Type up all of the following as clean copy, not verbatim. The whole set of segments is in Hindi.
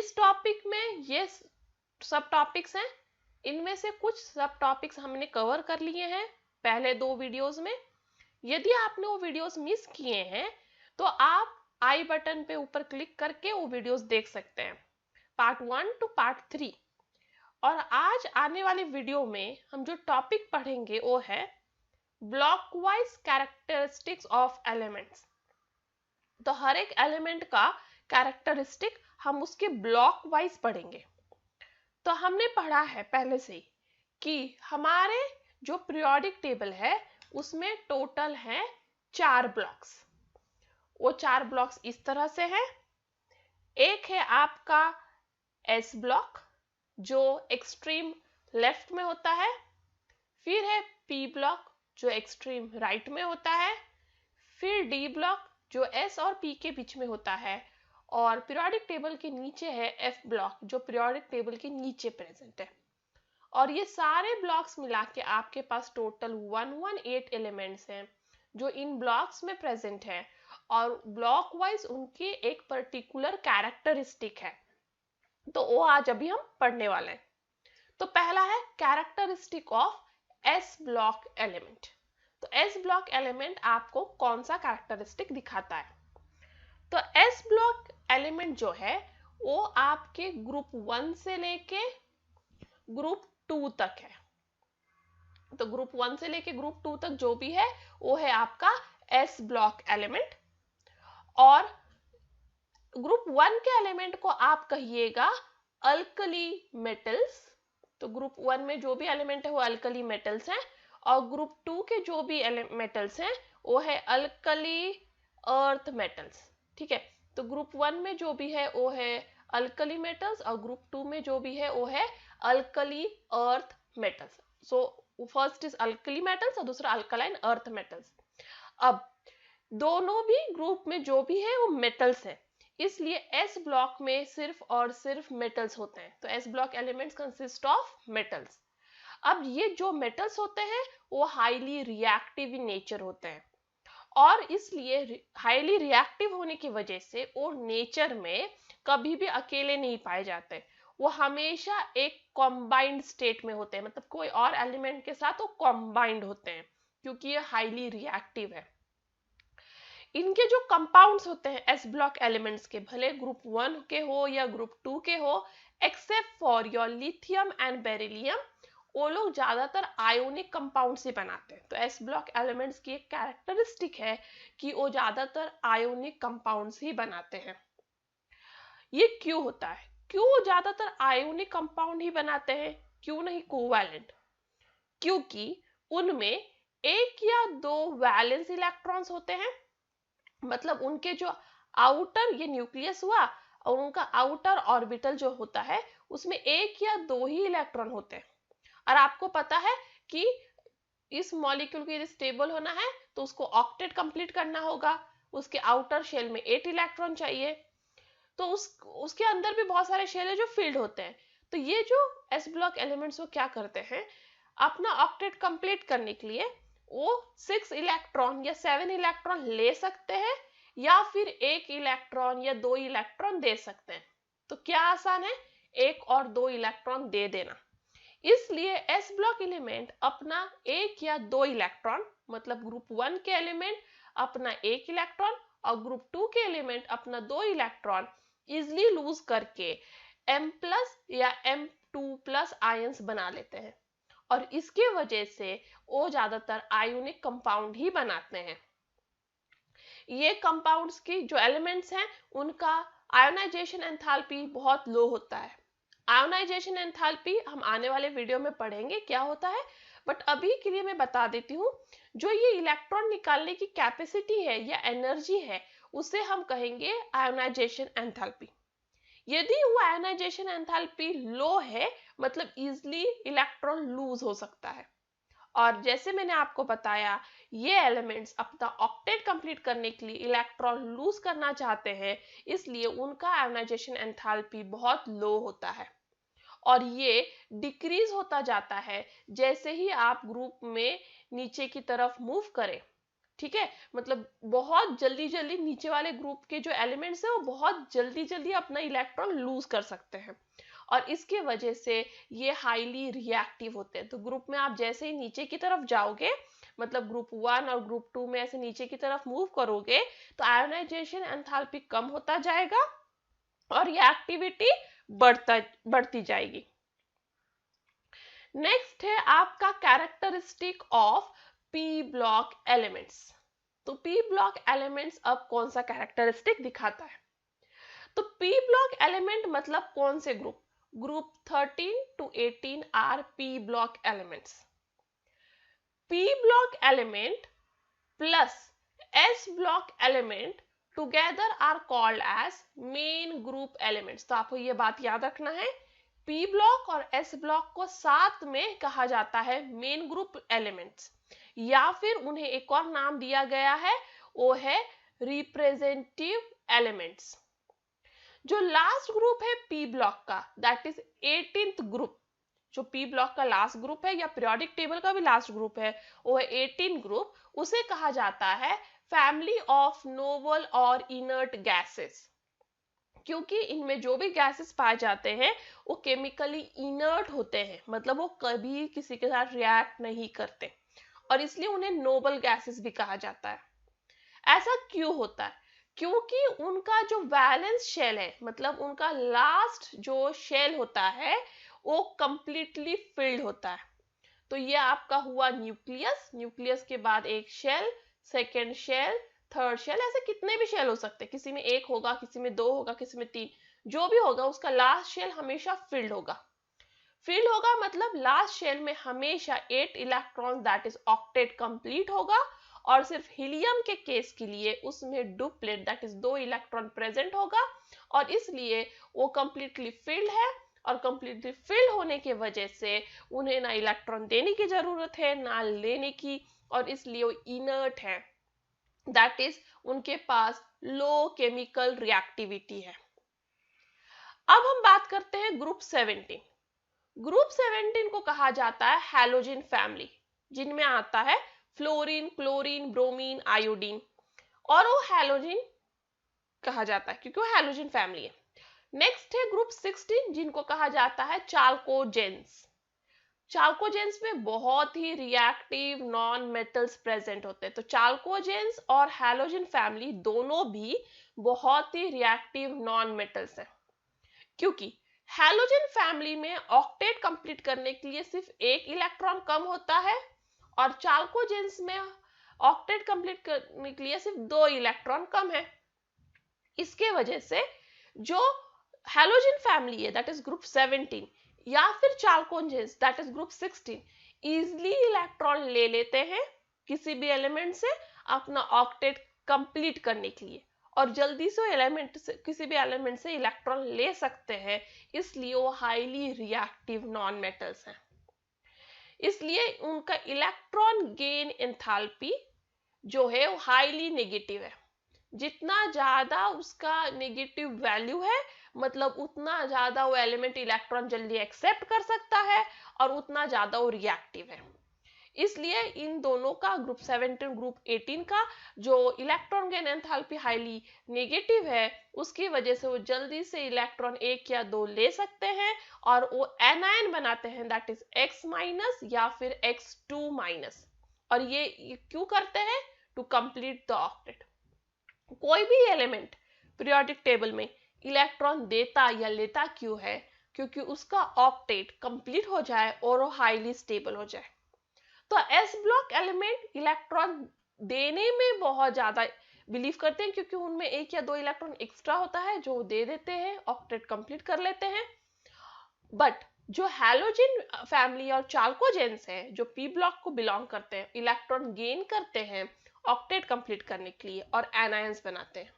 इस टॉपिक में ये सब टॉपिक्स हैं, इनमें से कुछ सब टॉपिक्स हमने कवर कर लिए हैं पहले 2 वीडियोस में। यदि आपने वो वीडियोस मिस किए हैं तो आप आई बटन पे ऊपर क्लिक करके वो वीडियोस देख सकते हैं, पार्ट 1 टू पार्ट 3। और आज आने वाली वीडियो में हम जो टॉपिक पढ़ेंगे वो है block wise characteristics of elements. तो हर एक एलिमेंट का कैरेक्टरिस्टिक हम उसके ब्लॉक वाइज पढ़ेंगे। तो हमने पढ़ा है पहले से ही कि हमारे जो पीरियोडिक टेबल है उसमें टोटल है 4 ब्लॉक्स। वो 4 ब्लॉक्स इस तरह से है। एक है आपका एस ब्लॉक जो एक्सट्रीम लेफ्ट में होता है, फिर है पी ब्लॉक जो एक्सट्रीम राइट में होता है, फिर डी ब्लॉक जो एस और पी के बीच में होता है, और पीरियोडिक टेबल के नीचे है एफ ब्लॉक जो पीरियोडिक टेबल के नीचे प्रेजेंट है। और ये सारे ब्लॉक्स मिला के आपके पास टोटल 118 एलिमेंट्स हैं जो इन ब्लॉक्स में प्रेजेंट है, और ब्लॉक वाइज उनकी एक पर्टिकुलर कैरेक्टरिस्टिक है। तो वो आज अभी हम पढ़ने वाले हैं। तो पहला है characteristic of S block element. तो एस ब्लॉक एलिमेंट आपको कौन सा कैरेक्टरिस्टिक दिखाता है? तो एस ब्लॉक एलिमेंट जो है वो आपके ग्रुप 1 से लेके ग्रुप 2 तक है। तो ग्रुप 1 से लेके ग्रुप 2 तक जो भी है वो है आपका एस ब्लॉक एलिमेंट। और ग्रुप 1 के एलिमेंट को आप कहिएगा अल्कली मेटल्स। तो ग्रुप 1 में जो भी एलिमेंट है वो अल्कली मेटल्स हैं, और ग्रुप 2 के जो भी मेटल्स हैं वो है अल्कली अर्थ मेटल्स। ठीक है, तो ग्रुप 1 में जो भी है वो है अल्कली मेटल्स, और ग्रुप 2 में जो भी है वो है alkali earth metals. So first is alkali metals और दूसरा अल्कलाइन अर्थ मेटल्स। अब दोनों भी ग्रुप में जो भी है वो मेटल्स है, इसलिए एस ब्लॉक में सिर्फ और सिर्फ मेटल्स होते हैं। तो S block elements consist of metals. अब ये जो मेटल्स होते हैं वो हाईली रिएक्टिव इन नेचर होते हैं, और इसलिए हाईली रिएक्टिव होने की वजह से वो नेचर में कभी भी अकेले नहीं पाए जाते। वो हमेशा एक कॉम्बाइंड स्टेट में होते हैं, मतलब कोई और एलिमेंट के साथ वो कॉम्बाइंड होते हैं, क्योंकि ये हाईली रिएक्टिव है। इनके जो कंपाउंड्स होते हैं एस ब्लॉक एलिमेंट्स के, भले ग्रुप 1 के हो या ग्रुप 2 के हो, except for your lithium and beryllium, वो लोग ज्यादातर आयोनिक कंपाउंड से बनाते हैं। तो एस ब्लॉक एलिमेंट्स की एक कैरेक्टरिस्टिक है कि वो ज्यादातर आयोनिक कंपाउंड्स ही बनाते हैं। ये क्यों होता है? क्यों ज्यादातर आयोनिक कंपाउंड ही बनाते हैं, क्यों नहीं कोवैलेंट? क्योंकि उनमें एक या दो वैलेंस इलेक्ट्रॉन्स होते हैं, मतलब उनके जो आउटर ये न्यूक्लियस हुआ और उनका आउटर ऑर्बिटल जो होता है उसमें एक या दो ही इलेक्ट्रॉन होते हैं। और आपको पता है कि इस मॉलिक्यूल को यदि स्टेबल होना है तो उसको ऑक्टेट कंप्लीट करना होगा, उसके आउटर शेल में 8 इलेक्ट्रॉन चाहिए। तो उसके अंदर भी बहुत सारे शेल है जो फिल्ड होते हैं। तो ये जो एस ब्लॉक एलिमेंट्स वो क्या करते हैं, अपना ऑक्टेट कंप्लीट करने के लिए वो 6 इलेक्ट्रॉन या 7 इलेक्ट्रॉन ले सकते हैं, या फिर 1 इलेक्ट्रॉन या 2 इलेक्ट्रॉन दे सकते हैं। तो क्या आसान है, 1 और 2 इलेक्ट्रॉन दे देना। इसलिए एस ब्लॉक एलिमेंट अपना 1 या 2 इलेक्ट्रॉन, मतलब ग्रुप 1 के एलिमेंट अपना 1 इलेक्ट्रॉन और ग्रुप 2 के एलिमेंट अपना 2 इलेक्ट्रॉन इजिली लूज करके M+ या M2+ आयंस बना लेते हैं, और इसके वजह से वो ज्यादातर आयोनिक कंपाउंड ही बनाते हैं। ये कंपाउंड्स की जो एलिमेंट्स हैं उनका आयोनाइजेशन एंथैल्पी बहुत लो होता है। आयोनाइजेशन एंथैल्पी हम आने वाले वीडियो में पढ़ेंगे क्या होता है, बट अभी के लिए मैं बता देती हूँ। जो ये इलेक्ट्रॉन निकालने की कैपेसिटी है या एनर्जी है उसे हम कहेंगे आयोनाइजेशन एंथैल्पी। यदि वो आयोनाइजेशन एंथैल्पी लो है मतलब इजिली इलेक्ट्रॉन लूज हो सकता है। और जैसे मैंने आपको बताया ये एलिमेंट्स अपना ऑक्टेट कंप्लीट करने के लिए इलेक्ट्रॉन लूज करना चाहते हैं, इसलिए उनका आयोनाइजेशन एंथैल्पी बहुत लो होता है, और ये डिक्रीज होता जाता है जैसे ही आप ग्रुप में नीचे की तरफ मूव करें। ठीक है, मतलब बहुत जल्दी जल्दी नीचे वाले ग्रुप के जो एलिमेंट्स है वो बहुत जल्दी जल्दी अपना इलेक्ट्रॉन लूज कर सकते हैं, और इसके वजह से ये हाईली रिएक्टिव होते हैं। तो ग्रुप में आप जैसे ही नीचे की तरफ जाओगे, मतलब ग्रुप 1 और ग्रुप 2 में ऐसे नीचे की तरफ मूव करोगे, तो आयोनाइजेशन एंथैल्पी कम होता जाएगा और रिएक्टिविटी बढ़ती जाएगी। नेक्स्ट है आपका characteristic of P block elements. तो पी ब्लॉक एलिमेंट्स अब कौन सा कैरेक्टरिस्टिक दिखाता है? तो पी ब्लॉक एलिमेंट मतलब कौन से group? Group 13 to 18 are P block elements. P block element plus S block element together are called as main group elements. तो आपको ये बात याद रखना है, पी ब्लॉक और एस ब्लॉक को साथ में कहा जाता है मेन ग्रुप एलिमेंट्स, या फिर उन्हें एक और नाम दिया गया है, वो है रिप्रेजेंटेटिव एलिमेंट्स। जो लास्ट ग्रुप है पी ब्लॉक का, दैट इज 18th ग्रुप। जो पी ब्लॉक का लास्ट ग्रुप है या पीरियोडिक टेबल का भी लास्ट ग्रुप है, वो है 18 ग्रुप। उसे कहा जाता है फैमिली ऑफ नोबल और इनर्ट गैसेस, क्योंकि इनमें जो भी गैसेस पाए जाते हैं वो केमिकली इनर्ट होते हैं, मतलब वो कभी किसी के साथ रिएक्ट नहीं करते, और इसलिए उन्हें नोबल गैसेस भी कहा जाता है। ऐसा क्यों होता है? क्योंकि उनका जो वैलेंस शेल है, मतलब उनका लास्ट जो शेल होता है वो कंप्लीटली फिल्ड होता है। तो ये आपका हुआ न्यूक्लियस, न्यूक्लियस के बाद एक shell, second shell, third shell, ऐसे कितने भी शेल हो सकते हैं, किसी में एक होगा, किसी में दो होगा, किसी में तीन, जो भी होगा उसका लास्ट शेल हमेशा फिल्ड होगा। फिल्ड होगा मतलब लास्ट शेल में हमेशा 8 electron that is octet complete होगा, और सिर्फ हीलियम के केस के लिए उसमें duplet that is 2 electron present होगा, और इसलिए वो कंप्लीटली फिल्ड है, और कंप्लीटली फिल होने की वजह से उन्हें ना इलेक्ट्रॉन देने की जरूरत है ना लेने की, और इसलिए वो इनर्ट है, दैट इज उनके पास लो केमिकल रिएक्टिविटी है। अब हम बात करते हैं ग्रुप 17। ग्रुप 17 को कहा जाता है हैलोजन फैमिली, जिनमें आता है फ्लोरीन, क्लोरीन, ब्रोमीन, आयोडीन, और वो हैलोजन कहा जाता है क्योंकि वो हैलोजन फैमिली है। नेक्स्ट है ग्रुप 16, जिनको कहा जाता है चाल्कोजेंस। चाल्कोजेंस में बहुत ही रिएक्टिव नॉन मेटल्स प्रेजेंट होते हैं। तो चाल्कोजेंस और हैलोजन फैमिली दोनों भी बहुत ही रिएक्टिव नॉन मेटल्स हैं, क्योंकि हैलोजन फैमिली में ऑक्टेट कंप्लीट करने के लिए सिर्फ एक इलेक्ट्रॉन कम होता है, और चाल्कोजेंस में ऑक्टेट कंप्लीट करने के लिए सिर्फ 2 इलेक्ट्रॉन कम है। इसके वजह से जो हैलोजन फैमिली है दैट इज ग्रुप 17 या फिर chalcogens that is group 16 easily electron ले लेते हैं किसी भी एलिमेंट से अपना ऑक्टेट कंप्लीट करने के लिए, और जल्दी से एलिमेंट से किसी भी एलिमेंट से इलेक्ट्रॉन ले सकते हैं, इसलिए वो हाईली रिएक्टिव नॉन मेटल्स हैं। इसलिए उनका इलेक्ट्रॉन गेन एंथैल्पी जो है वो हाईली नेगेटिव है। जितना ज्यादा उसका नेगेटिव वैल्यू है, मतलब उतना ज्यादा वो एलिमेंट इलेक्ट्रॉन जल्दी एक्सेप्ट कर सकता है, और उतना ज्यादा वो रिएक्टिव है। इसलिए इन दोनों का ग्रुप 17 ग्रुप 18 का जो electron gain enthalpy highly negative है, उसकी वजह से वो जल्दी से इलेक्ट्रॉन 1 या 2 ले सकते हैं, और वो एनायन बनाते हैं दैट इज X- या फिर X2-। और ये क्यों करते हैं? To complete the octet. कोई भी एलिमेंट पीरियोडिक टेबल में इलेक्ट्रॉन देता या लेता क्यों है? क्योंकि उसका ऑक्टेट कंप्लीट हो जाए और वो हाईली स्टेबल हो जाए। तो एस ब्लॉक एलिमेंट इलेक्ट्रॉन देने में बहुत ज्यादा बिलीव करते हैं, क्योंकि उनमें 1 या 2 इलेक्ट्रॉन एक्स्ट्रा होता है जो दे देते हैं, ऑक्टेट कंप्लीट कर लेते हैं। बट जो हैलोजन फैमिली और चाल्कोजेंस है जो पी ब्लॉक को बिलोंग करते हैं, इलेक्ट्रॉन गेन करते हैं ऑक्टेट कंप्लीट करने के लिए और एनायंस बनाते हैं।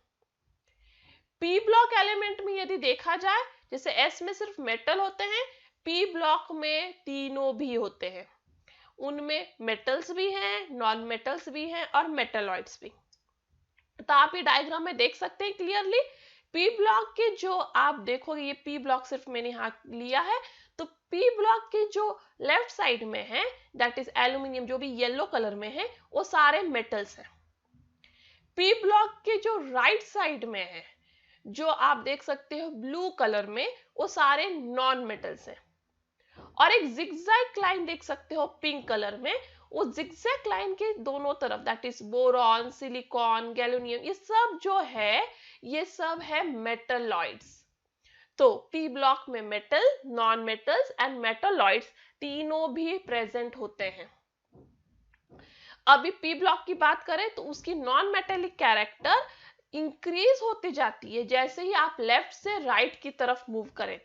पी ब्लॉक एलिमेंट में यदि देखा जाए, जैसे एस में सिर्फ मेटल होते हैं, पी ब्लॉक में तीनों भी होते हैं। उनमें मेटल्स भी हैं, नॉन मेटल्स भी हैं, और मेटलॉइड्स भी। तो आप ये डायग्राम में देख सकते हैं क्लियरली। पी ब्लॉक के जो आप देखोगे, ये पी ब्लॉक सिर्फ मैंने यहाँ लिया है, तो पी ब्लॉक के जो लेफ्ट साइड में है दैट इज एल्यूमिनियम, जो भी येलो कलर में है, वो सारे मेटल्स हैं। पी ब्लॉक के जो राइट साइड में है, जो आप देख सकते हो ब्लू कलर में, वो सारे नॉन मेटल्स हैं। और एक जिगजैग लाइन देख सकते हो पिंक कलर में, वो जिगजैग लाइन के दोनों तरफ, दैट इज बोरॉन, सिलिकॉन, गैलोनियम, ये सब जो है, ये सब है मेटलॉइड्स। तो पी ब्लॉक में metal, non metals and metalloids तीनों भी प्रेजेंट होते हैं। अभी पी ब्लॉक की बात करें तो उसकी नॉन मेटेलिक कैरेक्टर इंक्रीज होती जाती है जैसे ही आप लेफ्ट से राइट की तरफ मूव करें।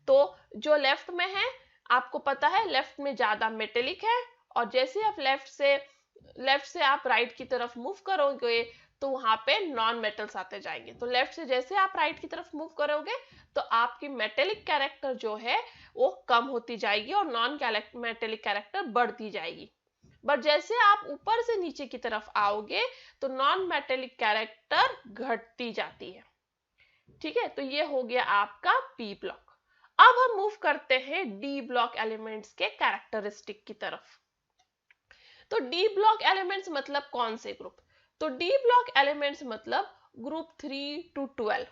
तो जो लेफ्ट में है, आपको पता है लेफ्ट में ज्यादा मेटेलिक है, और जैसे आप लेफ्ट से आप राइट की तरफ मूव करोगे तो वहां पे नॉन मेटल्स आते जाएंगे। तो लेफ्ट से जैसे आप राइट की तरफ मूव करोगे तो आपकी मेटेलिक कैरेक्टर जो है वो कम होती जाएगी और नॉन मेटेलिक कैरेक्टर बढ़ती जाएगी। बट जैसे आप ऊपर से नीचे की तरफ आओगे तो नॉन मेटेलिक कैरेक्टर घटती जाती है। ठीक है, तो ये हो गया आपका पी ब्लॉक। अब हम मूव करते हैं डी ब्लॉक एलिमेंट्स के कैरेक्टरिस्टिक की तरफ। तो डी ब्लॉक एलिमेंट्स मतलब कौन से ग्रुप? तो डी ब्लॉक एलिमेंट्स मतलब ग्रुप 3 to 12।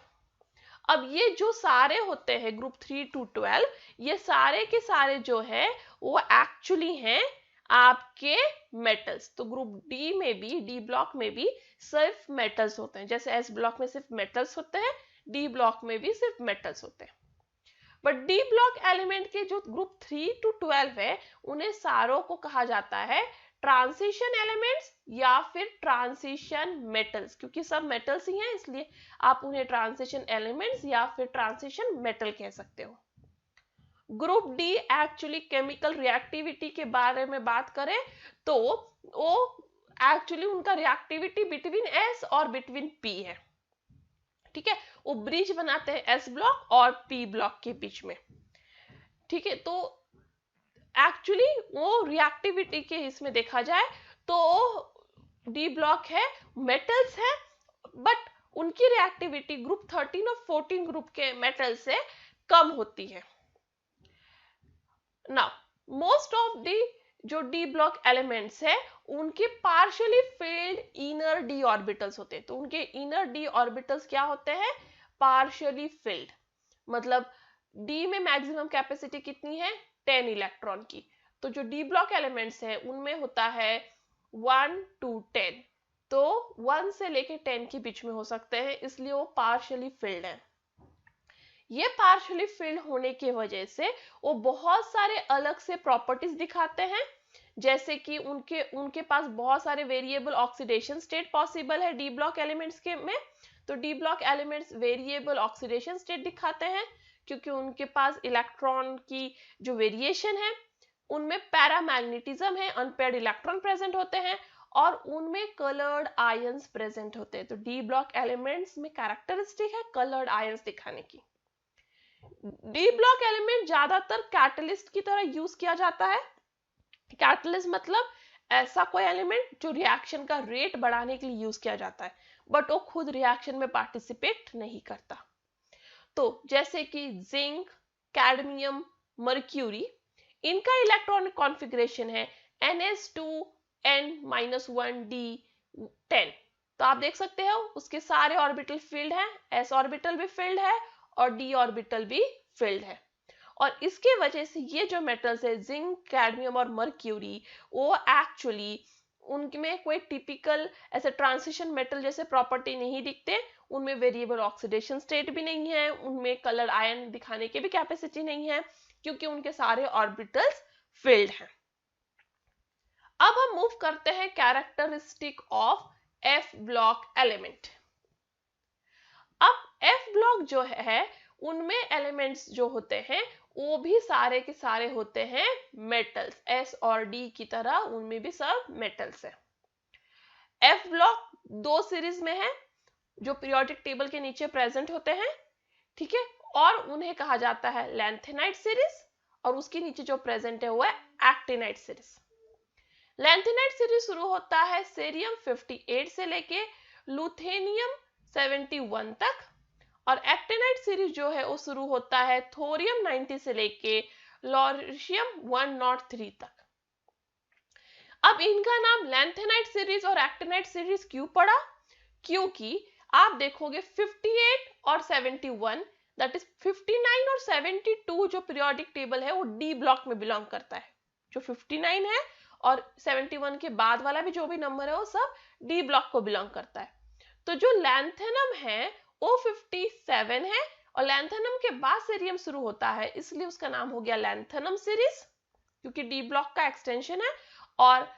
अब ये जो सारे होते हैं ग्रुप 3 to 12, ये सारे के सारे जो है वो एक्चुअली हैं आपके मेटल्स। तो ग्रुप डी में भी, डी ब्लॉक में भी सिर्फ मेटल्स होते हैं, जैसे एस ब्लॉक में सिर्फ मेटल्स होते हैं, डी ब्लॉक में भी सिर्फ मेटल्स होते हैं। बट डी ब्लॉक एलिमेंट के जो ग्रुप 3 to 12 है, उन्हें सारों को कहा जाता है ट्रांजिशन एलिमेंट्स या फिर ट्रांजिशन मेटल्स, क्योंकि सब मेटल्स ही हैं इसलिए आप उन्हें ट्रांजिशन एलिमेंट्स या फिर ट्रांजिशन मेटल कह सकते हो। Group D actually chemical reactivity के बारे में बात करें तो वो एक्चुअली उनका रिएक्टिविटी बिटवीन एस और बिटवीन पी है। ठीक है, वो ब्रिज बनाते हैं एस ब्लॉक और पी ब्लॉक के बीच में। ठीक है, तो एक्चुअली वो रिएक्टिविटी के इसमें देखा जाए तो डी ब्लॉक है, मेटल्स है, बट उनकी रिएक्टिविटी ग्रुप 13 और 14 ग्रुप के मेटल से कम होती है। नाउ मोस्ट ऑफ दी जो डी ब्लॉक एलिमेंट्स है उनके partially field inner D orbitals होते हैं। तो उनके इनर डी ऑर्बिटल्स क्या होते हैं? Partially field. मतलब डी में मैक्सिमम कैपेसिटी कितनी है? 10 इलेक्ट्रॉन की। तो जो डी ब्लॉक एलिमेंट्स है उनमें होता है 1 to 10, तो 1 से लेके 10 के बीच में हो सकते हैं, इसलिए वो पार्शियली फिल्ड है। ये पार्शियली फिल्ड होने की वजह से वो बहुत सारे अलग से प्रॉपर्टीज दिखाते हैं, जैसे कि उनके पास बहुत सारे वेरिएबल ऑक्सीडेशन स्टेट पॉसिबल है डी ब्लॉक एलिमेंट्स के में। तो D block elements variable oxidation state दिखाते हैं क्योंकि उनके पास इलेक्ट्रॉन की जो वेरिएशन है उनमें पैरामैग्नेटिज्म है, अनपेयर्ड इलेक्ट्रॉन प्रेजेंट होते हैं और उनमें कलर्ड आयंस प्रेजेंट होते हैं। तो डी ब्लॉक एलिमेंट्स में कैरेक्टरिस्टिक है कलर्ड आयंस दिखाने की। डी ब्लॉक एलिमेंट ज्यादातर कैटलिस्ट की तरह यूज किया जाता है। कैटलिस्ट मतलब ऐसा कोई एलिमेंट जो रिएक्शन का रेट बढ़ाने के लिए यूज किया जाता है, बट वो खुद रिएक्शन में पार्टिसिपेट नहीं करता। तो जैसे कि जिंक, कैडमियम, मर्क्यूरी, इनका इलेक्ट्रॉनिक कॉन्फ़िगरेशन है ns2n-1d10। तो आप देख सकते हो उसके सारे ऑर्बिटल फील्ड हैं, s ऑर्बिटल भी फील्ड है और d ऑर्बिटल भी फील्ड है। और इसके वजह से ये जो मेटल्स है जिंक, कैडमियम और मर्क्यूरी, वो एक्चुअली उनमें कोई टिपिकल ऐसे ट्रांजिशन मेटल जैसे प्रॉपर्टी नहीं दिखते। उनमें वेरिएबल ऑक्सीडेशन स्टेट भी नहीं है, उनमें कलर आयन दिखाने की भी कैपेसिटी नहीं है क्योंकि उनके सारे ऑर्बिटल्स फील्ड हैं। अब हम मूव करते हैं characteristic of F block element. अब एफ ब्लॉक जो है उनमें एलिमेंट्स जो होते हैं वो भी सारे के सारे होते हैं मेटल्स, एस और डी की तरह उनमें भी सब मेटल्स है। एफ ब्लॉक दो सीरीज में है जो पीरियोडिक टेबल के नीचे प्रेजेंट होते हैं। ठीक है, और उन्हें कहा जाता है लैंथेनाइट सीरीज, और उसके नीचे जो प्रेजेंट है वो है एक्टिनाइट सीरीज। लैंथेनाइट सीरीज शुरू होता है सीरियम 58 से लेके लुथेनियम 71 तक, और एक्टिनाइट सीरीज जो है वो शुरू होता है थोरियम 90 से लेके लॉरिशियम 103 तक। अब इनका नाम लैंथेनाइट सीरीज और एक्टिनाइट सीरीज क्यों पड़ा? क्योंकि आप देखोगे 58 और 71 दैट इज 59 और 72 जो पीरियोडिक टेबल है वो डी ब्लॉक में बिलोंग करता है। जो 59 है और 71 के बाद वाला भी जो भी नंबर है वो सब डी ब्लॉक को बिलोंग करता है। तो जो लैंथेनम है वो 57 है और लैंथेनम के बाद सीरियम शुरू होता है, इसलिए उसका नाम हो गया लैंथेनम सीरीज क्योंकि डी ब्लॉक का एक्सटेंशन है। और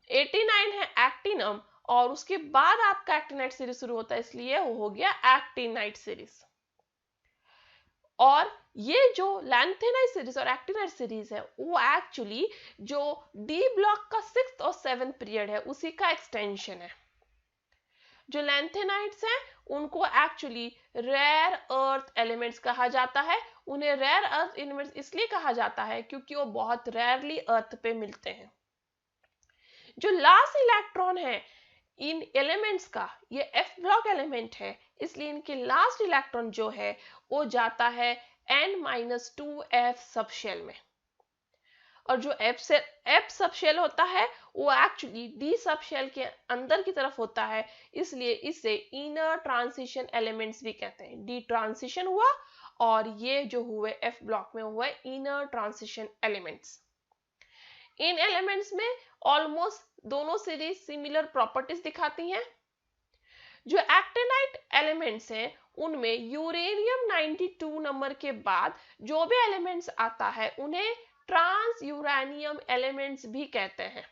89 है एक्टिनम और उसके बाद आपका एक्टिनाइट सीरीज शुरू होता है, इसलिए वो हो गया एक्टिनाइट सीरीज। और ये जो लैंथेनाइट सीरीज और एक्टिनाइट सीरीज है वो एक्चुअली जो डी ब्लॉक का 6th और 7th पीरियड है उसी का एक्सटेंशन है। जो लैंथेनाइट्स हैं उनको एक्चुअली रेयर अर्थ एलिमेंट्स कहा जाता है। उन्हें रेयर अर्थ एलिमेंट्स इसलिए कहा जाता है क्योंकि वो बहुत रेयरली अर्थ पे मिलते हैं। जो लास्ट इलेक्ट्रॉन है इन एलिमेंट्स का, ये एफ ब्लॉक एलिमेंट है, इसलिए इनके लास्ट इलेक्ट्रॉन जो है वो जाता है n-2f सबशेल में। और जो एफ सबशेल होता है वो एक्चुअली डी सबशेल के अंदर की तरफ होता है, इसलिए इसे इनर ट्रांजिशन एलिमेंट्स भी कहते हैं। डी ट्रांजिशन हुआ और ये जो हुए एफ ब्लॉक में हुआ इनर ट्रांजिशन एलिमेंट्स। इन एलिमेंट्स में ऑलमोस्ट दोनों सीरीज सिमिलर प्रॉपर्टीज दिखाती हैं। जो एक्टिनाइट एलिमेंट्स हैं उनमें यूरेनियम 92 नंबर के बाद जो भी एलिमेंट्स आता है उन्हें ट्रांस यूरेनियम एलिमेंट्स भी कहते हैं।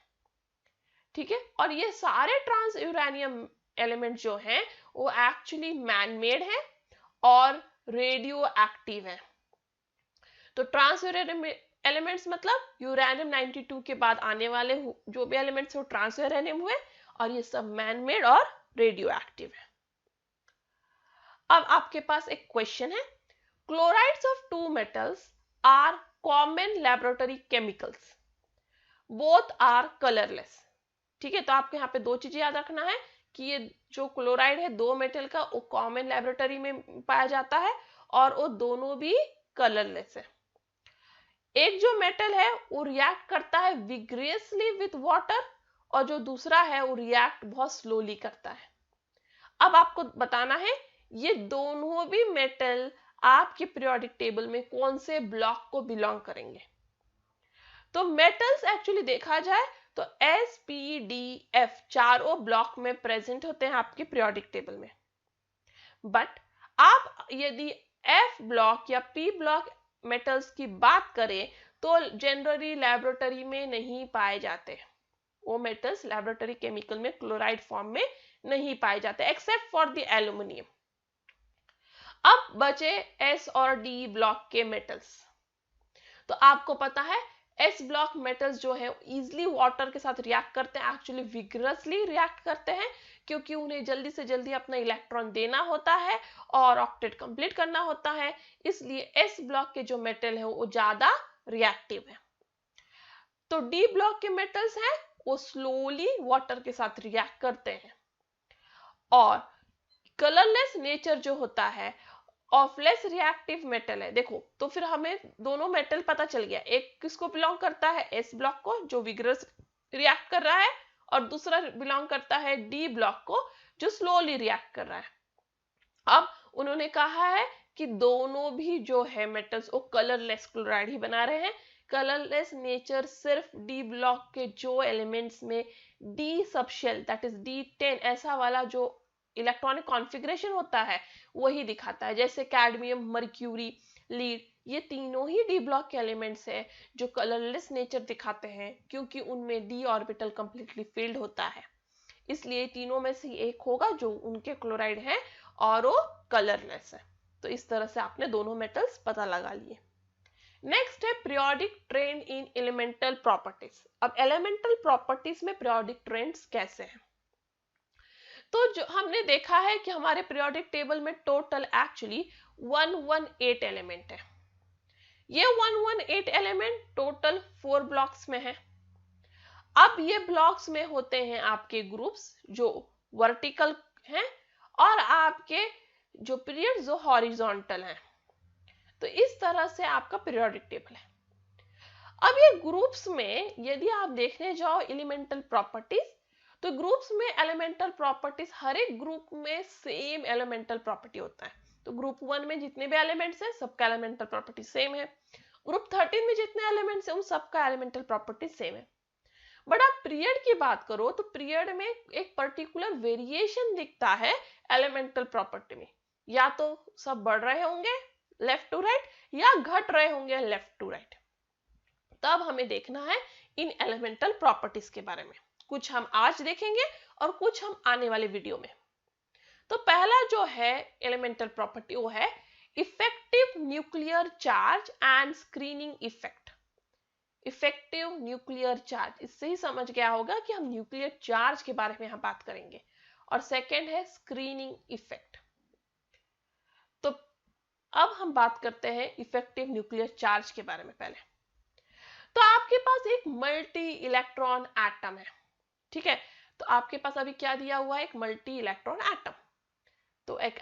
ठीक है, और ये सारे ट्रांस यूरेनियम एलिमेंट जो हैं वो एक्चुअली मैन मेड है और रेडियो एक्टिव है। तो ट्रांस यूरेनियम एलिमेंट्स मतलब यूरेनियम 92 के बाद आने वाले जो भी एलिमेंट्स वो ट्रांस यूरेनियम हुए और ये सब मैन मेड और रेडियो एक्टिव है। अब आपके पास एक क्वेश्चन है, chlorides of two metals are common laboratory chemicals, both are colourless. ठीक है, तो आपको यहाँ पे दो चीजें याद रखना है कि ये जो क्लोराइड है दो मेटल का वो कॉमन लैबोरेटरी में पाया जाता है और वो दोनों भी कलरलेस है। एक जो मेटल है वो रिएक्ट करता है विग्रियसली विथ वाटर और जो दूसरा है वो रिएक्ट बहुत स्लोली करता है। अब आपको बताना है ये दोनों भी मेटल आपके पीरियोडिक टेबल में कौन से ब्लॉक को बिलोंग करेंगे। तो मेटल्स एक्चुअली देखा जाए तो एस पी डी एफ चारों ब्लॉक में प्रेजेंट होते हैं आपके पीरियोडिक टेबल में। बट आप यदि एफ ब्लॉक या पी ब्लॉक मेटल्स की बात करें तो जनरली लैबोरेटरी में नहीं पाए जाते। वो मेटल्स लैबोरेटरी केमिकल में क्लोराइड फॉर्म में नहीं पाए जाते एक्सेप्ट फॉर द एल्यूमिनियम। अब बचे एस और डी ब्लॉक के मेटल्स। तो आपको पता है एस ब्लॉक मेटल्स जो है इजिली वाटर के साथ रिएक्ट करते हैं, एक्चुअली विग्रसली रिएक्ट करते हैं क्योंकि उन्हें जल्दी से जल्दी अपना इलेक्ट्रॉन देना होता है और ऑक्टेट कंप्लीट करना होता है, इसलिए एस ब्लॉक के जो मेटल है वो ज्यादा रिएक्टिव है। तो डी ब्लॉक के मेटल्स हैं वो स्लोली वाटर के साथ रिएक्ट करते हैं और कलरलेस नेचर जो होता है ऑफ लेस रिएक्टिव मेटल है। देखो तो फिर हमें दोनों मेटल पता चल गया, एक किसको बिलोंग करता है एस ब्लॉक को जो विग्रस रिएक्ट कर रहा है और दूसरा बिलोंग करता है डी ब्लॉक को जो स्लोली रिएक्ट कर रहा है। अब उन्होंने कहा है कि दोनों भी जो है मेटल्स वो कलरलेस क्लोराइड ही बना रहे हैं। कलरलेस नेचर सिर्फ डी ब्लॉक के जो एलिमेंट्स में D subshell that is D10 ऐसा वाला जो इलेक्ट्रॉनिक कॉन्फ़िगरेशन होता है वही दिखाता है, जैसे कैडमियम, मर्क्यूरी, लीड, ये तीनों ही डी ब्लॉक के एलिमेंट्स हैं जो कलरलेस नेचर दिखाते हैं क्योंकि उनमें डी ऑर्बिटल कंप्लीटली फिल्ड होता है, इसलिए तीनों में से एक होगा जो उनके क्लोराइड है और वो कलरलेस है। तो इस तरह से आपने दोनों मेटल्स पता लगा लिए। नेक्स्ट है पीरियोडिक ट्रेंड इन एलिमेंटल प्रॉपर्टीज। अब एलिमेंटल प्रॉपर्टीज में पीरियोडिक ट्रेंड्स कैसे हैं? तो जो हमने देखा है कि हमारे पीरियोडिक टेबल में टोटल एक्चुअली 118 एलिमेंट है। ये 118 एलिमेंट टोटल 4 ब्लॉक्स में है। अब ये ब्लॉक्स में होते हैं आपके ग्रुप्स जो वर्टिकल हैं और आपके जो पीरियड जो हॉरिजॉन्टल हैं। तो इस तरह से आपका पीरियोडिक टेबल है। अब ये ग्रुप्स में यदि आप देखने जाओ एलिमेंटल प्रॉपर्टीज तो ग्रुप्स में एलिमेंटल प्रॉपर्टीज, हर एक ग्रुप में सेम एलिमेंटल प्रॉपर्टी होता है। तो ग्रुप 1 में जितने भी एलिमेंट्स हैं सबका एलिमेंटल प्रॉपर्टी सेम है। ग्रुप 13 में जितने एलिमेंट्स हैं उन सबका एलिमेंटल प्रॉपर्टी सेम है। बट आप पीरियड की बात करो तो पीरियड में एक पर्टिकुलर वेरिएशन दिखता है एलिमेंटल प्रॉपर्टी में, या तो सब बढ़ रहे होंगे लेफ्ट टू राइट या घट रहे होंगे लेफ्ट टू राइट। तब हमें देखना है इन एलिमेंटल प्रॉपर्टीज के बारे में। कुछ हम आज देखेंगे और कुछ हम आने वाले वीडियो में। तो पहला जो है एलिमेंटल प्रॉपर्टी वो है effective nuclear charge and screening effect. Effective nuclear charge, इससे ही समझ गया होगा कि हम न्यूक्लियर चार्ज के बारे में यहाँ बात करेंगे। और सेकेंड है स्क्रीनिंग इफेक्ट। तो अब हम बात करते हैं इफेक्टिव न्यूक्लियर चार्ज के बारे में। पहले तो आपके पास एक मल्टी इलेक्ट्रॉन एटम है, ठीक है। तो आपके पास अभी क्या दिया हुआ है, एक मल्टी इलेक्ट्रॉन एटम। तो एक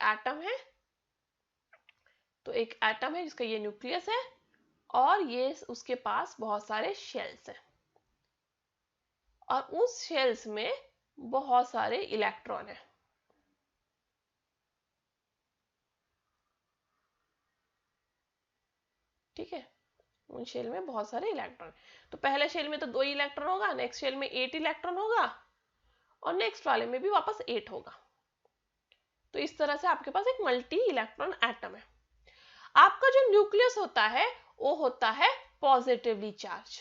एटम है जिसका ये न्यूक्लियस है और ये उसके पास बहुत सारे शेल्स हैं और उस शेल्स में बहुत सारे इलेक्ट्रॉन हैं। ठीक है, उन शेल में बहुत सारे इलेक्ट्रॉन। तो पहले शेल में तो 2 इलेक्ट्रॉन होगा, नेक्स्ट शेल में 8 इलेक्ट्रॉन होगा और नेक्स्ट वाले में भी वापस 8 होगा। तो इस तरह से आपके पास एक मल्टी इलेक्ट्रॉन एटम है। आपका जो न्यूक्लियस होता है वो होता है पॉजिटिवली चार्ज।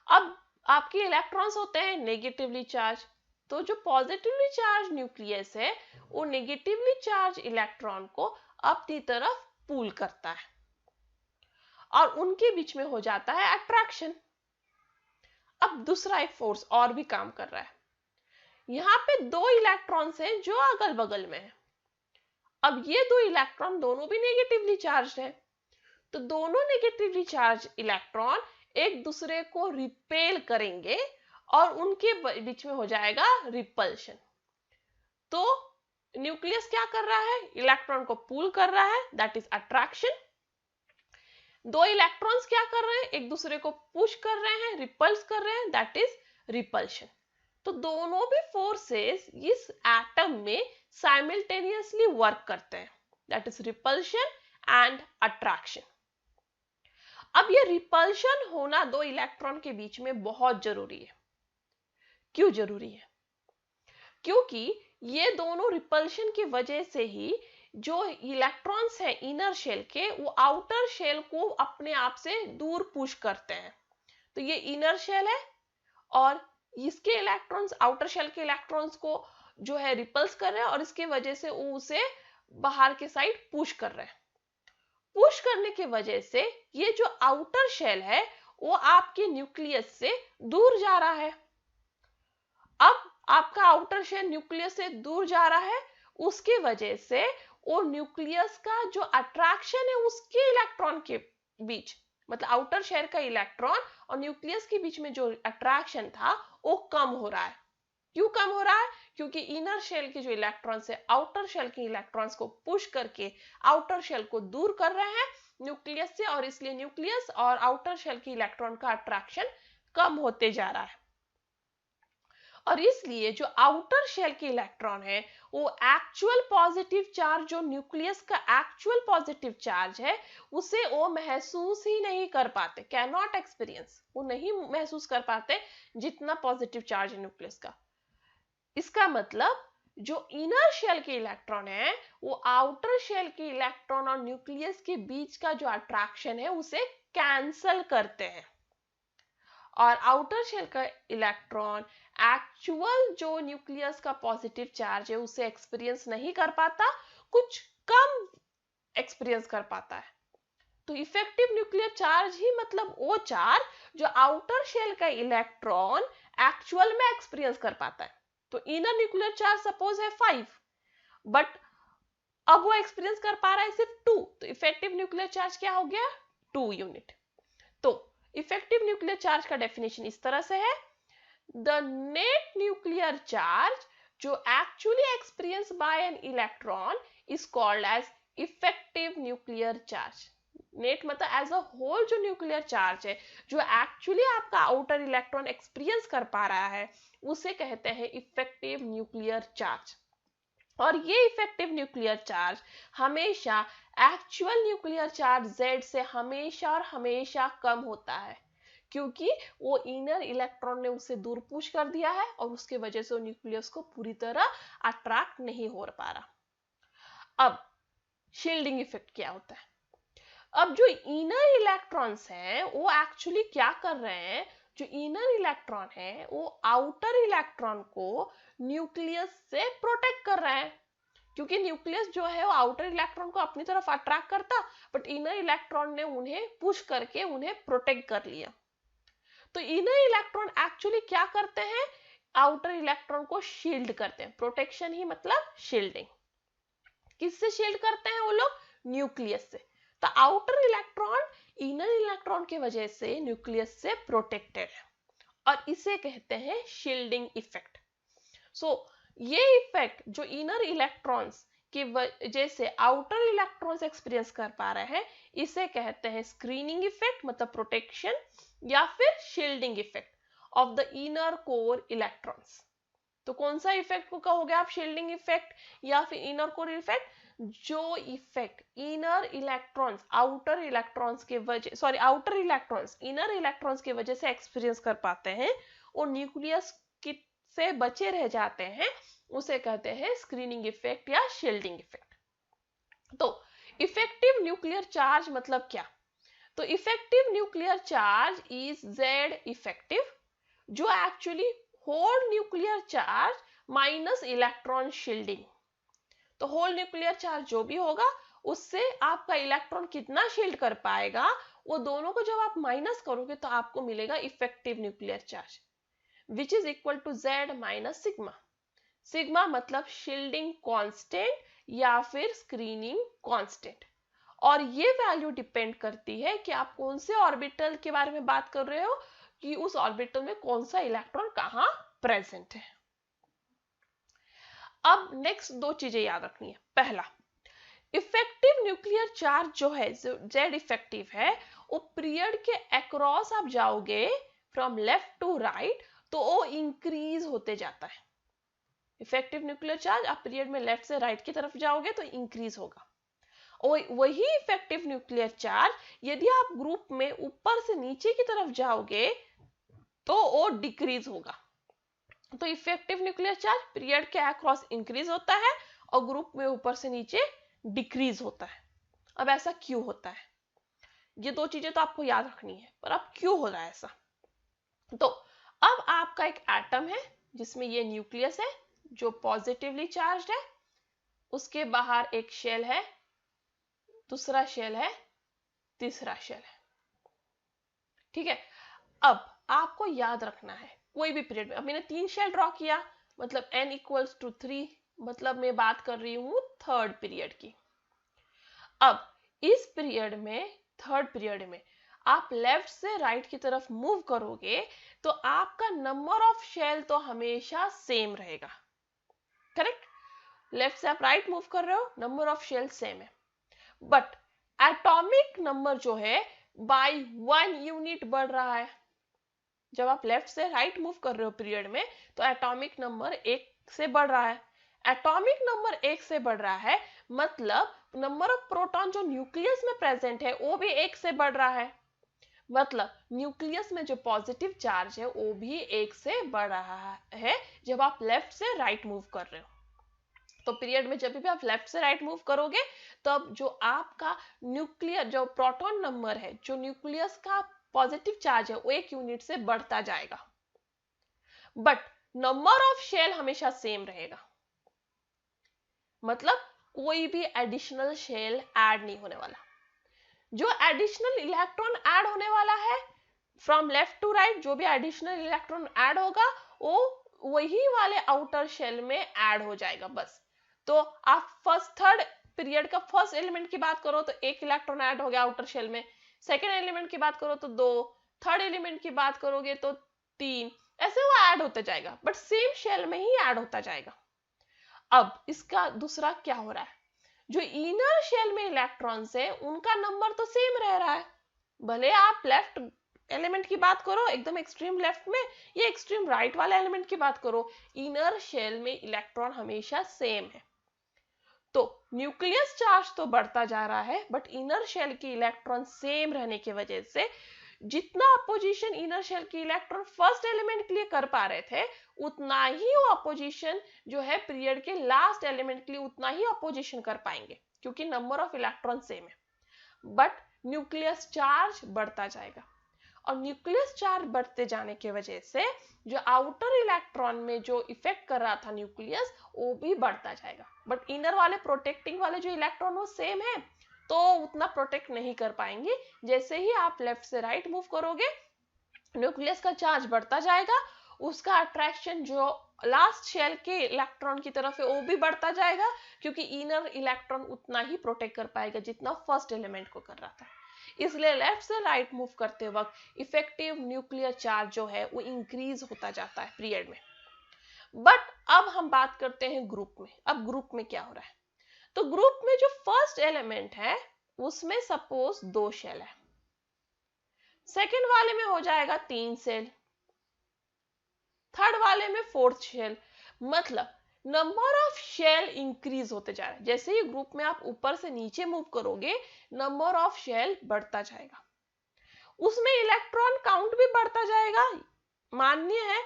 अब आपके इलेक्ट्रॉन्स होते हैं नेगेटिवली चार्ज। तो जो पॉजिटिवली चार्ज न्यूक्लियस है वो नेगेटिवली चार्ज इलेक्ट्रॉन को अपनी तरफ पुल करता है और उनके बीच में हो जाता है अट्रैक्शन। अब दूसरा एक फोर्स और भी काम कर रहा है। यहाँ पे 2 इलेक्ट्रॉन्स हैं जो अगल बगल में है। अब ये 2 इलेक्ट्रॉन दोनों भी नेगेटिवली चार्ज है। तो दोनों नेगेटिवली चार्ज इलेक्ट्रॉन एक दूसरे को रिपेल करेंगे और उनके बीच में हो जाएगा रिपल्शन। तो न्यूक्लियस क्या कर रहा है, इलेक्ट्रॉन को पुल कर रहा है, दैट इज अट्रैक्शन। 2 इलेक्ट्रॉन्स क्या कर रहे हैं, एक दूसरे को पुश कर रहे हैं, रिपल्स कर रहे हैं, दैट इज रिपल्शन। तो दोनों भी फोर्सेस इस एटम में साइमल्टेनियसली वर्क करते हैं, that is repulsion and attraction. अब ये रिपल्शन होना 2 इलेक्ट्रॉन के बीच में बहुत जरूरी है। क्यों जरूरी है, क्योंकि ये दोनों रिपल्शन की वजह से ही जो इलेक्ट्रॉन्स हैं इनर शेल के वो आउटर शेल को अपने आप से दूर पुश करते हैं। तो ये इनर शेल है और इसके इलेक्ट्रॉन्स आउटर शेल के इलेक्ट्रॉन्स को जो है रिपल्स कर रहे हैं और इसके वजह से वो उसे बाहर के साइड पुश कर रहे हैं। पुश करने की वजह से ये जो आउटर शेल है वो आपके न्यूक्लियस से दूर जा रहा है। अब आपका आउटर शेल न्यूक्लियस से दूर जा रहा है, उसकी वजह से वो न्यूक्लियस का जो अट्रैक्शन है उसके इलेक्ट्रॉन के बीच, मतलब आउटर शेल का इलेक्ट्रॉन और न्यूक्लियस के बीच में जो अट्रैक्शन था वो कम हो रहा है। क्यों कम हो रहा है, क्योंकि इनर शेल के जो इलेक्ट्रॉन्स है आउटर शेल के इलेक्ट्रॉन्स को पुश करके आउटर शेल को दूर कर रहे हैं न्यूक्लियस से, और इसलिए न्यूक्लियस और आउटर शेल के इलेक्ट्रॉन का अट्रैक्शन कम होते जा रहा है। और इसलिए जो आउटर शेल के इलेक्ट्रॉन है वो एक्चुअल पॉजिटिव चार्ज, जो न्यूक्लियस का एक्चुअल पॉजिटिव चार्ज है उसे वो महसूस ही नहीं कर पाते, कैन नॉट एक्सपीरियंस, वो नहीं महसूस कर पाते जितना पॉजिटिव चार्ज है न्यूक्लियस का। इसका मतलब जो इनर शेल के इलेक्ट्रॉन है वो आउटर शेल के इलेक्ट्रॉन और न्यूक्लियस के बीच का जो अट्रैक्शन है उसे कैंसल करते हैं, और आउटर शेल का इलेक्ट्रॉन एक्चुअल जो न्यूक्लियस का पॉजिटिव चार्ज है उसे एक्सपीरियंस नहीं कर पाता, कुछ कम एक्सपीरियंस कर पाता है। तो इफेक्टिव न्यूक्लियर चार्ज ही मतलब वो चार्ज जो आउटर शेल का इलेक्ट्रॉन एक्चुअल में एक्सपीरियंस कर पाता है। तो इनर न्यूक्लियर चार्ज सपोज है 5, बट अब वो एक्सपीरियंस कर पा रहा है सिर्फ 2, तो इफेक्टिव न्यूक्लियर चार्ज क्या हो गया, 2 यूनिट। तो इफेक्टिव न्यूक्लियर चार्ज का डेफिनेशन इस तरह से है, द नेट न्यूक्लियर चार्ज जो actually experience by an electron is called as effective nuclear charge. Net मतलब एज अ होल जो न्यूक्लियर चार्ज है, जो एक्चुअली आपका आउटर इलेक्ट्रॉन एक्सपीरियंस कर पा रहा है, उसे कहते हैं इफेक्टिव न्यूक्लियर चार्ज। और ये इफेक्टिव न्यूक्लियर चार्ज हमेशा एक्चुअल न्यूक्लियर चार्ज Z से हमेशा और हमेशा कम होता है, क्योंकि वो इनर इलेक्ट्रॉन ने उसे दूर पुश कर दिया है और उसके वजह से वो न्यूक्लियस को पूरी तरह अट्रैक्ट नहीं हो पा रहा। अब शील्डिंग इफेक्ट क्या होता है? अब जो इनर इलेक्ट्रॉन्स हैं वो एक्चुअली क्या कर रहे हैं, जो इनर इलेक्ट्रॉन है वो आउटर इलेक्ट्रॉन को न्यूक्लियस से प्रोटेक्ट कर रहे हैं, क्योंकि न्यूक्लियस जो है वो आउटर इलेक्ट्रॉन को अपनी तरफ अट्रैक्ट करता, बट इनर इलेक्ट्रॉन ने उन्हें पुश करके उन्हें प्रोटेक्ट कर लिया। तो इनर इलेक्ट्रॉन एक्चुअली क्या करते हैं, आउटर इलेक्ट्रॉन को शील्ड करते हैं। प्रोटेक्शन ही मतलब शील्डिंग। किससे शील्ड करते हैं वो लोग? न्यूक्लियस से। तो आउटर इलेक्ट्रॉन इनर इलेक्ट्रॉन के वजह से न्यूक्लियस से प्रोटेक्टेड है और इसे कहते हैं शील्डिंग इफेक्ट। सो ये इफेक्ट जो इनर इलेक्ट्रॉन्स की वजह से आउटर इलेक्ट्रॉन्स एक्सपीरियंस कर पा रहे हैं, इसे कहते हैं स्क्रीनिंग इफेक्ट मतलब प्रोटेक्शन, या फिर shielding effect of the inner core electrons. तो कौन सा इफेक्ट को कहोगे आप, शील्डिंग इफेक्ट या फिर इनर कोर इफेक्ट? जो effect inner electrons outer electrons के वजह आउटर इलेक्ट्रॉन्स इनर इलेक्ट्रॉन्स की वजह से एक्सपीरियंस कर पाते हैं और न्यूक्लियस से बचे रह जाते हैं, उसे कहते हैं स्क्रीनिंग इफेक्ट या शील्डिंग इफेक्ट। तो इफेक्टिव न्यूक्लियर चार्ज मतलब क्या? तो effective nuclear charge is Z effective, जो actually whole nuclear charge minus electron shielding. तो होल न्यूक्लियर चार्ज जो भी होगा उससे आपका इलेक्ट्रॉन कितना शील्ड कर पाएगा, वो दोनों को जब आप माइनस करोगे तो आपको मिलेगा effective nuclear charge, which is equal to Z minus sigma. Sigma मतलब शील्डिंग कांस्टेंट या फिर स्क्रीनिंग कांस्टेंट। और ये वैल्यू डिपेंड करती है कि आप कौन से ऑर्बिटल के बारे में बात कर रहे हो, कि उस ऑर्बिटल में कौन सा इलेक्ट्रॉन कहां प्रेजेंट है। अब नेक्स्ट दो चीजें याद रखनी है। पहला, इफेक्टिव न्यूक्लियर चार्ज जो है, जो Z इफेक्टिव है, वो पीरियड के अक्रॉस आप जाओगे फ्रॉम लेफ्ट टू राइट तो वो इंक्रीज होते जाता है। इफेक्टिव न्यूक्लियर चार्ज आप पीरियड में लेफ्ट से राइट की तरफ जाओगे तो इंक्रीज होगा। और वही इफेक्टिव न्यूक्लियर चार्ज यदि आप ग्रुप में ऊपर से नीचे की तरफ जाओगे तो वो डिक्रीज होगा। तो इफेक्टिव न्यूक्लियर चार्ज पीरियड के अक्रॉस इंक्रीज होता है और ग्रुप में ऊपर से नीचे डिक्रीज होता है। अब ऐसा क्यों होता है? ये दो चीजें तो आपको याद रखनी है, पर अब क्यों हो रहा है ऐसा? तो अब आपका एक एटम है जिसमें ये न्यूक्लियस है जो पॉजिटिवली चार्ज्ड है, उसके बाहर एक शेल है, दूसरा शेल है, तीसरा शेल है। ठीक है। अब आपको याद रखना है कोई भी पीरियड में, अब मैंने 3 शेल ड्रॉ किया मतलब n इक्वल्स टू 3, मतलब मैं बात कर रही हूं थर्ड पीरियड की। अब इस पीरियड में, थर्ड पीरियड में आप लेफ्ट से राइट की तरफ मूव करोगे तो आपका नंबर ऑफ शेल तो हमेशा सेम रहेगा। करेक्ट? लेफ्ट से आप राइट मूव कर रहे हो, नंबर ऑफ शेल सेम है, बट एटॉमिक नंबर जो है बाय 1 यूनिट बढ़ रहा है। जब आप लेफ्ट से राइट मूव कर रहे हो पीरियड में तो एटॉमिक नंबर 1 से बढ़ रहा है। एटॉमिक नंबर 1 से बढ़ रहा है मतलब नंबर ऑफ प्रोटॉन जो न्यूक्लियस में प्रेजेंट है वो भी 1 से बढ़ रहा है, मतलब न्यूक्लियस में जो पॉजिटिव चार्ज है वो भी 1 से बढ़ रहा है जब आप लेफ्ट से राइट मूव कर रहे हो। तो पीरियड में जब भी आप लेफ्ट से राइट मूव करोगे तब जो आपका न्यूक्लियर जो प्रोटॉन नंबर है, जो न्यूक्लियस का पॉजिटिव चार्ज है, वो 1 यूनिट से बढ़ता जाएगा, बट नंबर ऑफ शेल हमेशा सेम रहेगा। मतलब कोई भी एडिशनल शेल ऐड नहीं होने वाला। जो एडिशनल इलेक्ट्रॉन ऐड होने वाला है फ्रॉम लेफ्ट टू राइट, जो भी एडिशनल इलेक्ट्रॉन ऐड होगा वो वही वाले आउटर शेल में ऐड हो जाएगा बस। तो आप फर्स्ट थर्ड पीरियड का फर्स्ट एलिमेंट की बात करो तो 1 इलेक्ट्रॉन ऐड हो गया आउटर शेल में, सेकेंड एलिमेंट की बात करो तो 2, थर्ड एलिमेंट की बात करोगे तो 3, ऐसे वो ऐड होता जाएगा बट सेम शेल में ही ऐड होता जाएगा। अब इसका दूसरा क्या हो रहा है, जो इनर शेल में इलेक्ट्रॉन्स है उनका नंबर तो सेम रह रहा है, भले आप लेफ्ट एलिमेंट की बात करो एकदम एक्सट्रीम लेफ्ट में या एक्सट्रीम राइट वाले एलिमेंट की बात करो, इनर शेल में इलेक्ट्रॉन हमेशा सेम है। तो न्यूक्लियस चार्ज तो बढ़ता जा रहा है, बट इनर शेल की इलेक्ट्रॉन सेम रहने की वजह से जितना अपोजिशन इनर शेल की इलेक्ट्रॉन फर्स्ट एलिमेंट के लिए कर पा रहे थे, उतना ही वो अपोजिशन जो है पीरियड के लास्ट एलिमेंट के लिए उतना ही अपोजिशन कर पाएंगे, क्योंकि नंबर ऑफ इलेक्ट्रॉन सेम है। बट न्यूक्लियस चार्ज बढ़ता जाएगा, और न्यूक्लियस चार्ज बढ़ते जाने की वजह से जो आउटर इलेक्ट्रॉन में जो इफेक्ट कर रहा था न्यूक्लियस, वो भी बढ़ता जाएगा। बट इनर वाले प्रोटेक्टिंग वाले जो इलेक्ट्रॉन वो सेम है, तो उतना प्रोटेक्ट नहीं कर पाएंगे। जैसे ही आप लेफ्ट से राइट मूव करोगे, न्यूक्लियस का चार्ज बढ़ता जाएगा, उसका अट्रैक्शन जो लास्ट शेल के इलेक्ट्रॉन की तरफ है वो भी बढ़ता जाएगा, क्योंकि इनर इलेक्ट्रॉन उतना ही प्रोटेक्ट कर पाएगा जितना फर्स्ट एलिमेंट को कर रहा था। इसलिए लेफ्ट से राइट मूव करते वक्त इफेक्टिव न्यूक्लियर चार्ज जो है वो इंक्रीज होता जाता है पीरियड में। बट अब हम बात करते हैं ग्रुप में। अब ग्रुप में क्या हो रहा है, तो ग्रुप में जो फर्स्ट एलिमेंट है उसमें सपोज 2 शेल है, सेकेंड वाले में हो जाएगा 3 शेल, थर्ड वाले में 4th शेल। मतलब नंबर ऑफ शेल इंक्रीज होते जा रहा है। जैसे ही ग्रुप में आप ऊपर से नीचे मूव करोगे, नंबर ऑफ शेल बढ़ता जाएगा, उसमें इलेक्ट्रॉन काउंट भी बढ़ता जाएगा, मान्य है,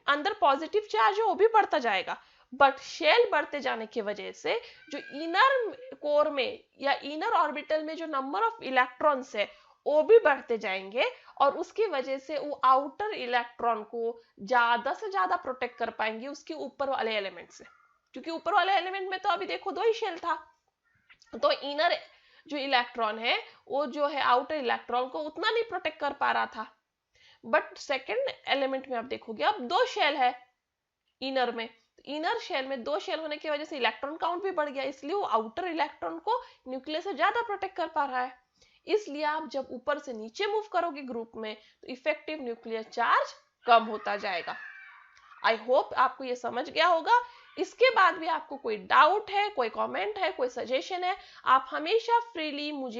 अंदर पॉजिटिव चार्ज है वो भी बढ़ता जाएगा। बट शेल बढ़ते जाने की वजह से जो इनर कोर में या इनर ऑर्बिटल में जो नंबर ऑफ इलेक्ट्रॉन्स है वो भी बढ़ते जाएंगे, और उसकी वजह से वो आउटर इलेक्ट्रॉन को ज्यादा से ज्यादा प्रोटेक्ट कर पाएंगे उसके ऊपर वाले एलिमेंट से। क्योंकि ऊपर वाले एलिमेंट में तो अभी देखो 2 ही शेल था, तो इनर जो इलेक्ट्रॉन है वो जो है आउटर इलेक्ट्रॉन को उतना नहीं प्रोटेक्ट कर पा रहा था। बट सेकेंड एलिमेंट में आप देखोगे अब 2 शेल है इनर में, इनर शेल में 2 शेल होने की वजह से इलेक्ट्रॉन काउंट भी बढ़ गया, इसलिए वो आउटर इलेक्ट्रॉन को न्यूक्लियस से ज्यादा प्रोटेक्ट कर पा रहा है। इसलिए आप जब ऊपर से नीचे मूव करोगे ग्रुप में, तो इफेक्टिव न्यूक्लियर चार्ज कम होता जाएगा। आई होप आपको ये समझ गया होगा। इसके बाद भी आपको कोई डाउट है, कोई कमेंट है, कोई सजेशन है, आप हमेशा फ्रीली मुझे